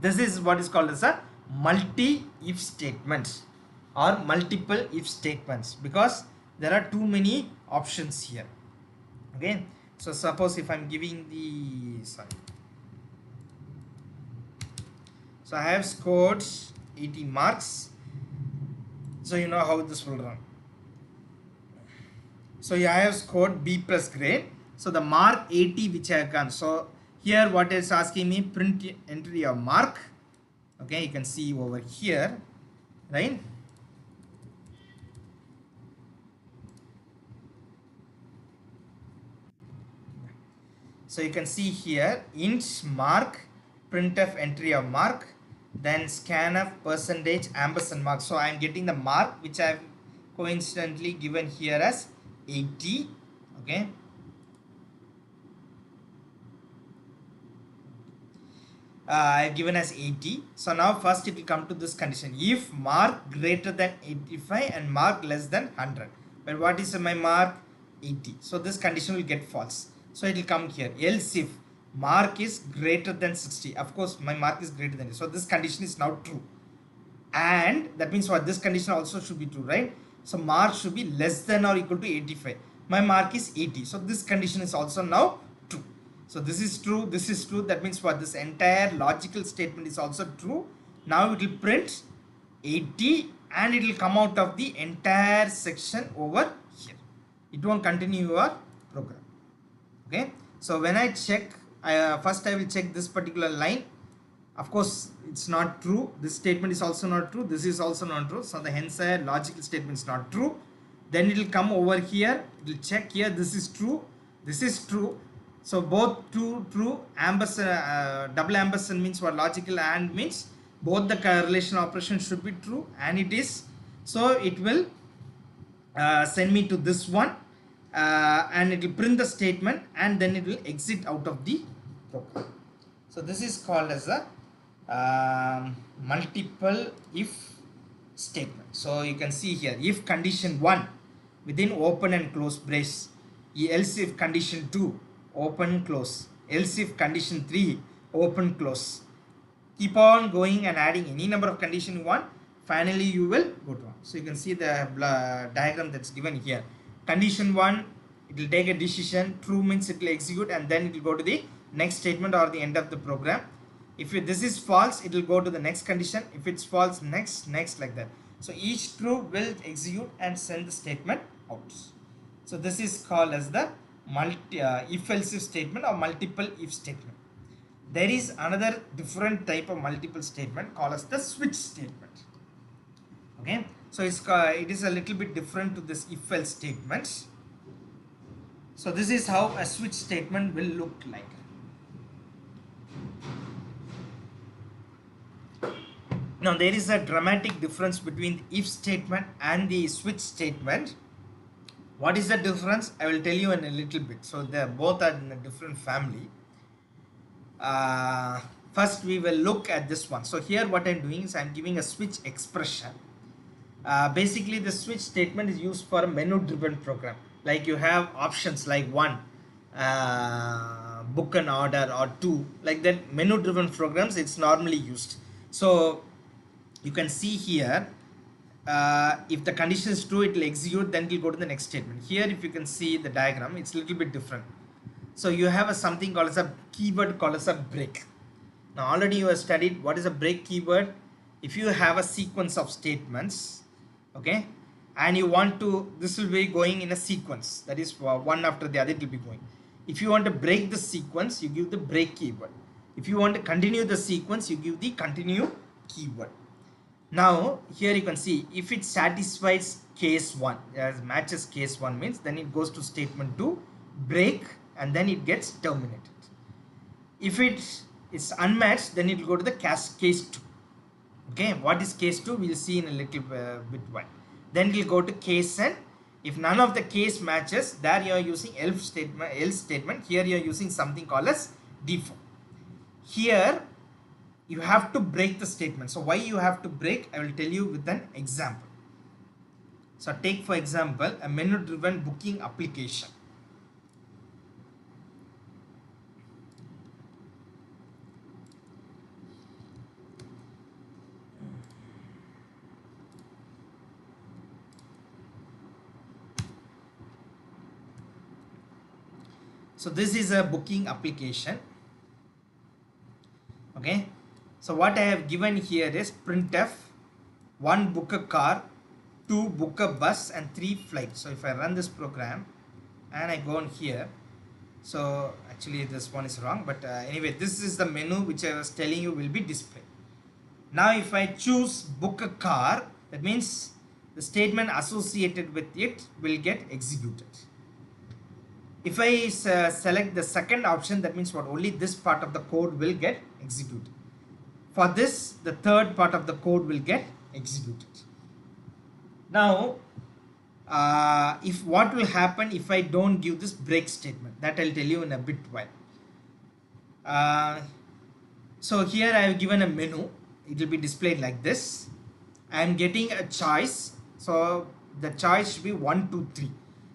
This is what is called as a multi-if statement or multiple if statements, because there are too many options here. Okay, so suppose if I'm giving the so I have scored 80 marks, so you know how this will run. So I have scored B plus grade, so the mark 80 which I have done. So here what is asking me, print enter your mark. Okay, you can see over here, right? So you can see here int mark, printf enter your mark, then scanf percentage ampersand mark. So I am getting the mark which I have coincidentally given here as 80. Okay, I have given as 80. So now first it will come to this condition, if mark greater than 85 and mark less than 100. But what is my mark? 80. So this condition will get false. So it will come here, else if mark is greater than 60. Of course my mark is greater than it, so this condition is now true, and that means what? This condition also should be true, right? So mark should be less than or equal to 85. My mark is 80, so this condition is also now true. So this is true, this is true, that means what? This entire logical statement is also true. Now it will print 80 and it will come out of the entire section over here. It won't continue your program. Okay, so when I check, first I will check this particular line. Of course it's not true, this statement is also not true, this is also not true, so the hence logical statement is not true. Then it will come over here, it will check here, this is true, this is true. So both true, ampersand, double ampersand means what? Logical and means both the correlation operation should be true, and it is. So it will send me to this one, and it will print the statement and then it will exit out of the program. So this is called as a multiple if statement. So you can see here, if condition 1 within open and close brace, else if condition 2 open close, else if condition 3 open close, keep on going and adding any number of condition you want, finally you will go to 1. So you can see the diagram that's given here. Condition 1, it will take a decision, true means it will execute, and then it will go to the next statement or the end of the program. If this is false, it will go to the next condition. If it's false, next, like that. So each true will execute and send the statement out. So this is called as the if else if statement or multiple if statement. There is another different type of multiple statement called as the switch statement. Okay, so it is a little bit different to this if else statement. So this is how a switch statement will look like. Now there is a dramatic difference between the if statement and the switch statement. What is the difference? I will tell you in a little bit. So they both are in a different family. First we will look at this one. So here what I'm doing is I'm giving a switch expression. Basically the switch statement is used for a menu driven program. Like you have options like 1, book an order or two, like that menu driven programs it's normally used. So you can see here, if the condition is true it will execute, then it will go to the next statement. Here if you can see the diagram, it's a little bit different. So you have a something called as a keyword called as a break. Now already you have studied what is a break keyword. If you have a sequence of statements, okay, and you want to, this will be going in a sequence, that is one after the other it will be going. If you want to break the sequence, you give the break keyword. If you want to continue the sequence, you give the continue keyword. Now here you can see if it satisfies case 1, as matches case 1 means, then it goes to statement 2, break, and then it gets terminated. If it is unmatched, then it will go to the case 2. Okay, what is case 2 we'll see in a little bit while. Then it will go to case n. If none of the case matches, there you are using else statement. Here you are using something called as default. Here you have to break the statement. So why you have to break, I will tell you with an example. So take for example a menu driven booking application. So this is a booking application. Okay, so what I have given here is printf 1 book a car, 2 book a bus, and 3 flights. So if I run this program and I go on here, so actually this one is wrong, but anyway this is the menu which I was telling you will be displayed. Now if I choose book a car, that means the statement associated with it will get executed. If I select the second option, that means what, only this part of the code will get executed. For this, the third part of the code will get executed. Now if what will happen if I don't give this break statement, that I'll tell you in a bit while. So here I have given a menu, it will be displayed like this. I am getting a choice, so the choice should be 1, 2, 3.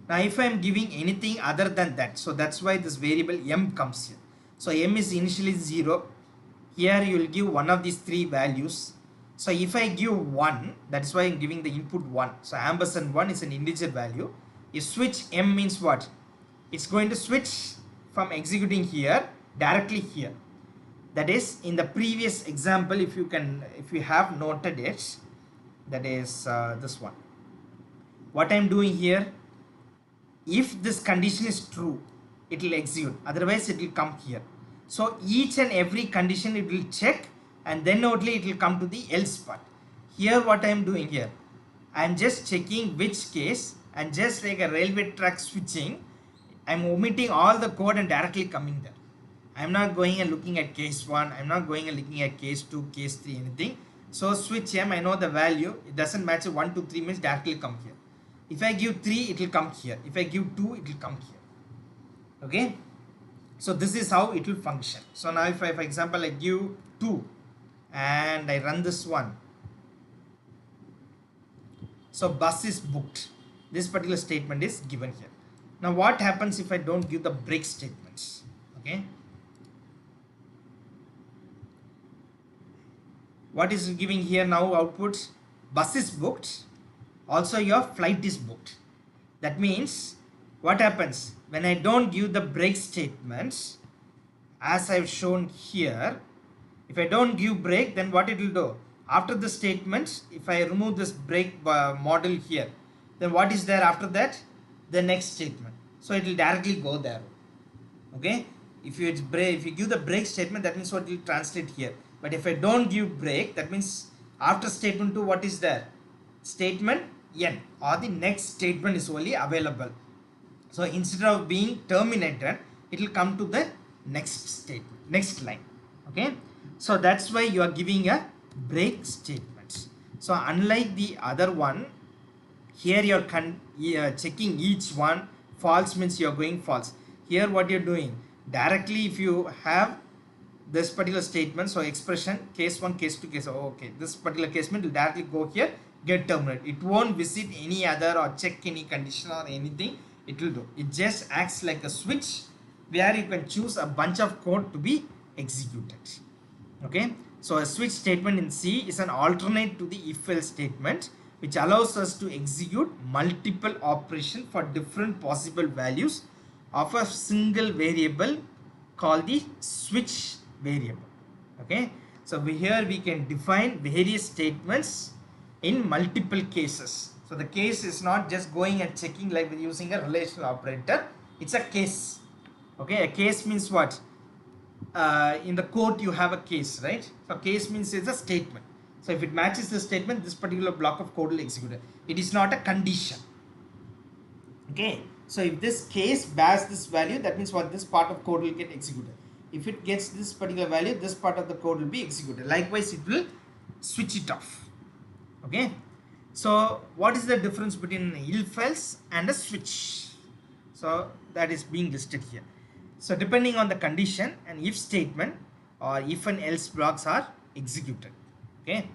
Now if I am giving anything other than that, so that's why this variable m comes here. So m is initially 0. Here you will give one of these 3 values. So if I give 1, that is why I am giving the input 1. So ampersand 1 is an integer value. If switch m means what? It's going to switch from executing here directly here. That is in the previous example, if you have noted it, that is this one. What I am doing here, if this condition is true, it will execute, otherwise it will come here. So each and every condition it will check, and then only it will come to the else part. Here what I am doing here, I am just checking which case, and just like a railway track switching, I am omitting all the code and directly coming there. I am not going and looking at case 1, I am not going and looking at case 2, case 3, anything. So switch m, I know the value, it doesn't match 1, 2, 3 means directly come here. If I give 3, it will come here. If I give 2, it will come here. Okay. So this is how it will function. So now if I, for example, I give 2 and I run this one. So bus is booked. This particular statement is given here. Now what happens if I don't give the break statements? Okay. What is giving here now output? Bus is booked. Also your flight is booked. That means what happens when I don't give the break statements, as I've shown here. If I don't give break, then what it will do? After the statements, if I remove this break model here, then what is there after that? The next statement. So it will directly go there. Okay. If you give the break statement, that means what it will translate here. But if I don't give break, that means after statement 2, what is there? Statement n, or the next statement is only available. So instead of being terminated, it will come to the next statement, next line. Okay. So that's why you are giving a break statement. So unlike the other one, here you are checking each one. False means you are going false. Here what you are doing, directly if you have this particular statement, so expression case 1, case 2, case, okay, this particular case will directly go here, get terminated. It won't visit any other or check any condition or anything. It will do. It just acts like a switch where you can choose a bunch of code to be executed. Okay, so a switch statement in C is an alternate to the if-else statement, which allows us to execute multiple operations for different possible values of a single variable called the switch variable. Okay, so here we can define various statements in multiple cases. So the case is not just going and checking like using a relational operator, it's a case. Okay, a case means what? In the court you have a case, right? So case means it's a statement. So if it matches the statement, this particular block of code will execute it. It is not a condition. Okay, so if this case bears this value, that means what? This part of code will get executed. If it gets this particular value, this part of the code will be executed. Likewise, it will switch it off. Okay, so what is the difference between an if-else and a switch? So that is being listed here. So depending on the condition, an if statement or if and else blocks are executed. Okay,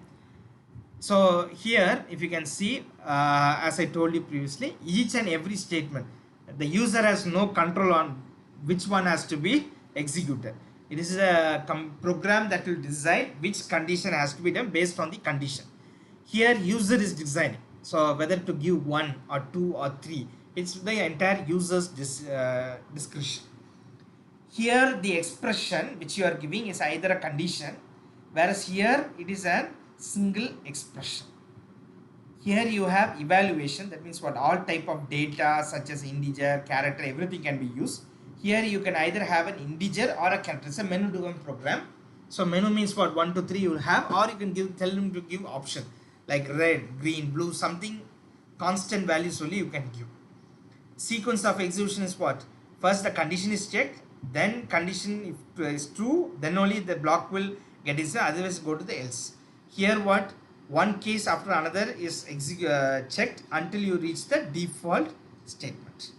so here if you can see, as I told you previously, each and every statement, the user has no control on which one has to be executed. It is a program that will decide which condition has to be done based on the condition. Here user is designing, so whether to give 1 or 2 or 3, it's the entire user's discretion. Here the expression which you are giving is either a condition, whereas here it is a single expression. Here you have evaluation, that means what? All type of data such as integer, character, everything can be used. Here you can either have an integer or a character. It's a menu driven program. So menu means what? 1 to 3 you will have, or you can tell them to give option like red, green, blue, something constant values only you can give. Sequence of execution is what? First the condition is checked, then condition if is true, then only the block will get executed, otherwise go to the else. Here what? One case after another is checked until you reach the default statement.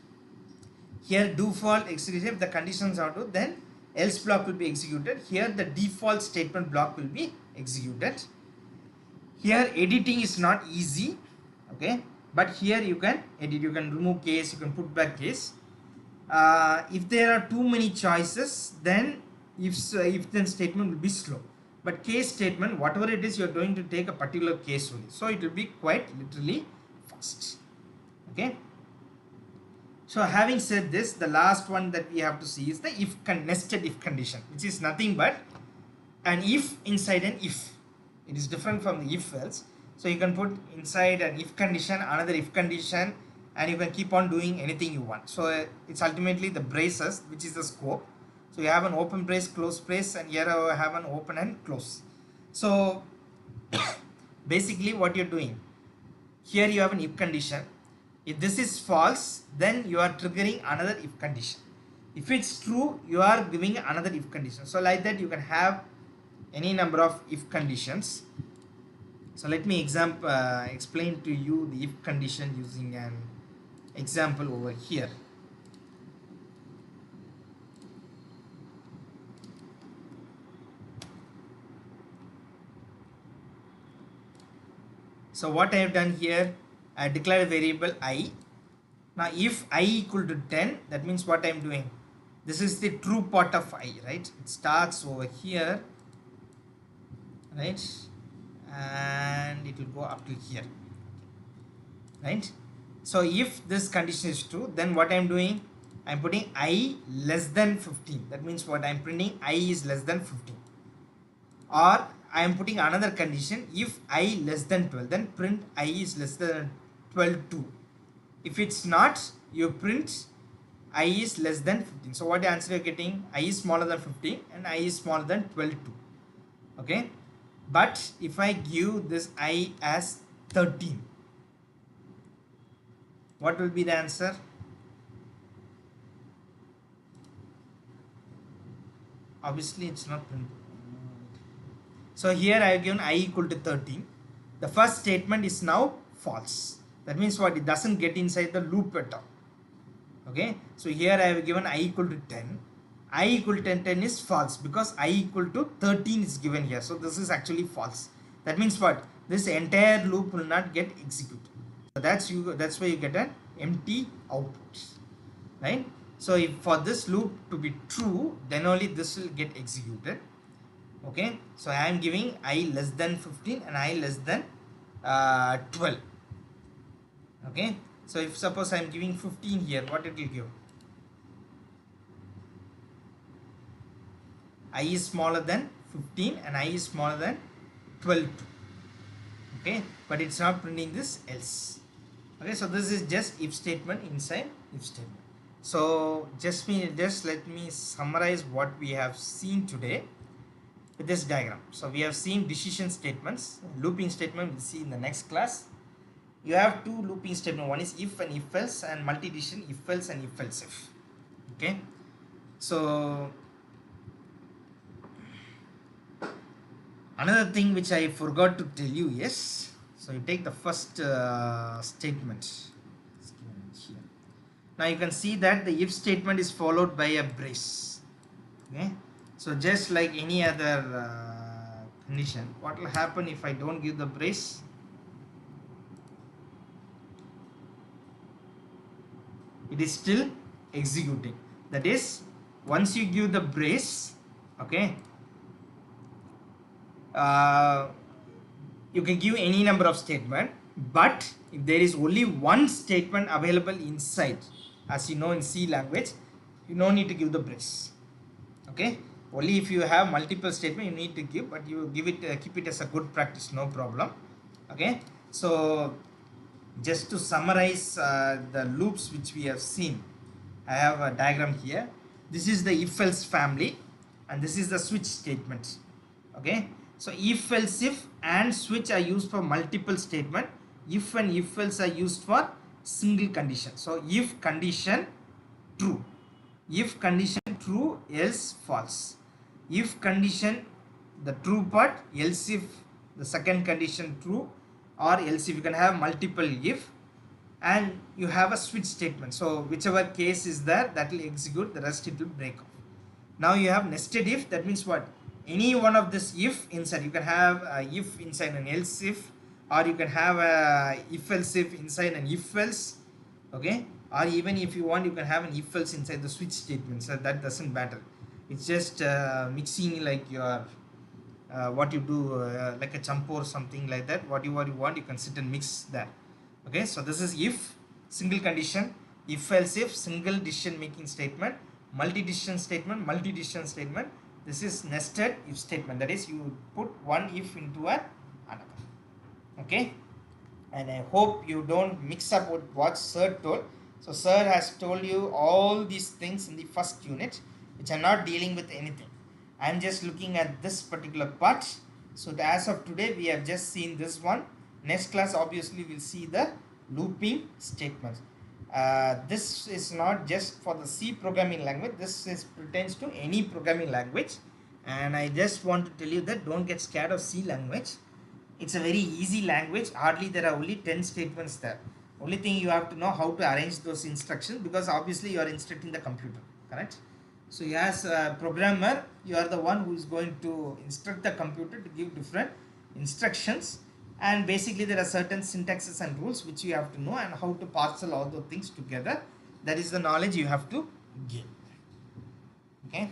Here default execution, if the conditions are true, then else block will be executed. Here the default statement block will be executed. Here editing is not easy, okay, but here you can edit, you can remove case, you can put back case. If there are too many choices, then if then statement will be slow. But case statement, whatever it is, you are going to take a particular case only, so it will be quite literally fast. Okay, so having said this, the last one that we have to see is the if nested if condition, which is nothing but an if inside an if. It is different from the if else. So you can put inside an if condition another if condition, and you can keep on doing anything you want. So it's ultimately the braces, which is the scope. So you have an open brace, close brace, and here I have an open and close. So basically what you're doing, here you have an if condition. If this is false, then you are triggering another if condition. If it's true, you are giving another if condition. So like that you can have any number of if conditions. So let me explain to you the if condition using an example over here. So what I have done here, I declared a variable I. Now if I equal to 10, that means what I am doing, this is the true part of I, right? It starts over here, right, and it will go up to here, right? So if this condition is true, then what I am doing, I am putting I less than 15. That means what I am printing, I is less than 15. Or I am putting another condition, if I less than 12, then print I is less than 12 too. If it's not, you print I is less than 15. So what the answer you are getting, I is smaller than 15 and I is smaller than 12 too. Okay, but if I give this I as 13, what will be the answer? Obviously it's not printed. So here I have given I equal to 13. The first statement is now false. That means what? It doesn't get inside the loop at all. Okay, so here I have given I equal to 10. I equal to 10 is false because I equal to 13 is given here. So this is actually false. That means what? This entire loop will not get executed. So that's why you get an empty output, right? So if for this loop to be true, then only this will get executed. Okay, so I am giving I less than 15 and I less than 12. Okay, so if suppose I am giving 15 here, what it will give? I is smaller than 15 and I is smaller than 12. Okay, but it's not printing this else. Okay, so this is just if statement inside if statement. So just let me summarize what we have seen today with this diagram. So we have seen decision statements, looping statement we'll see in the next class. You have two looping statements, one is if and if else, and multi-decision if else and if else if. Okay, so another thing which I forgot to tell you is, so you take the first statement. Now you can see that the if statement is followed by a brace. Okay, so just like any other condition, what will happen if I don't give the brace? It is still executing. That is, once you give the brace, okay, you can give any number of statement, but if there is only one statement available inside, as you know in C language, you no need to give the brace. Okay, only if you have multiple statement you need to give, but you give it keep it as a good practice, no problem. Okay, so just to summarize the loops which we have seen, I have a diagram here. This is the if else family and this is the switch statement. Okay, so if else if and switch are used for multiple statement, if and if else are used for single condition. So if condition true, if condition true, else false. If condition the true part, else if the second condition true, or else if you can have multiple if, and you have a switch statement. So whichever case is there, that will execute, the rest it will break off. Now you have nested if, that means what? Any one of this if inside, you can have a if inside an else if, or you can have a if else if inside an if else. Okay, or even if you want, you can have an if else inside the switch statement. So that doesn't matter. It's just mixing like your what you do like a champo or something like that. Whatever you want, you can sit and mix that. Okay, so this is if single condition, if else if single decision making statement, multi decision statement, multi decision statement. This is nested if statement, that is you put one if into another. Okay, and I hope you don't mix up with what sir told. So sir has told you all these things in the first unit, which are not dealing with anything. I am just looking at this particular part. So as of today we have just seen this one. Next class obviously we'll see the looping statements. This is not just for the C programming language, this is pertains to any programming language. And I just want to tell you that don't get scared of C language. It's a very easy language. Hardly there are only 10 statements there. Only thing you have to know how to arrange those instructions, because obviously you are instructing the computer, correct? So as a programmer, you are the one who is going to instruct the computer to give different instructions, and basically there are certain syntaxes and rules which you have to know, and how to parcel all those things together. That is the knowledge you have to give. Okay,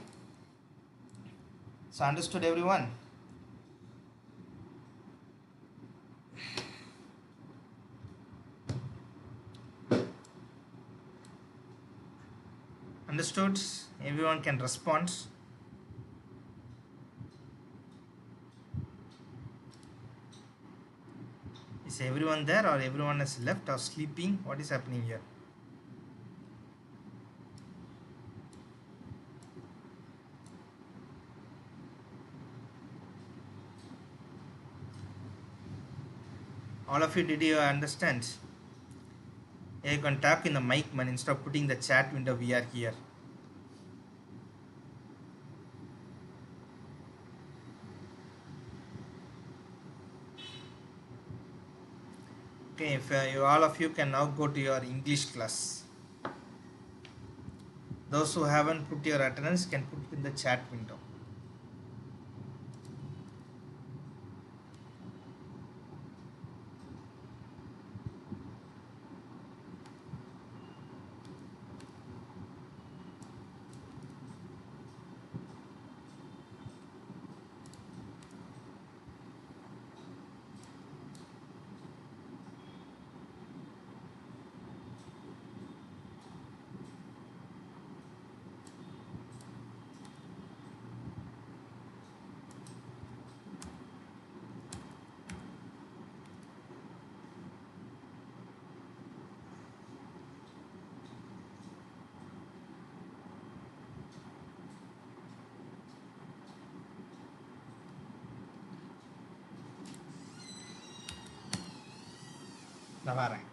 so understood everyone? Understood? Everyone can respond. Is everyone there, or everyone has left or sleeping? What is happening here? All of you, did you understand? You can talk in the mic, man, instead of putting the chat window we are here. Okay, if all of you can now go to your English class. Those who haven't put your attendance can put in the chat window. நான் வரேன்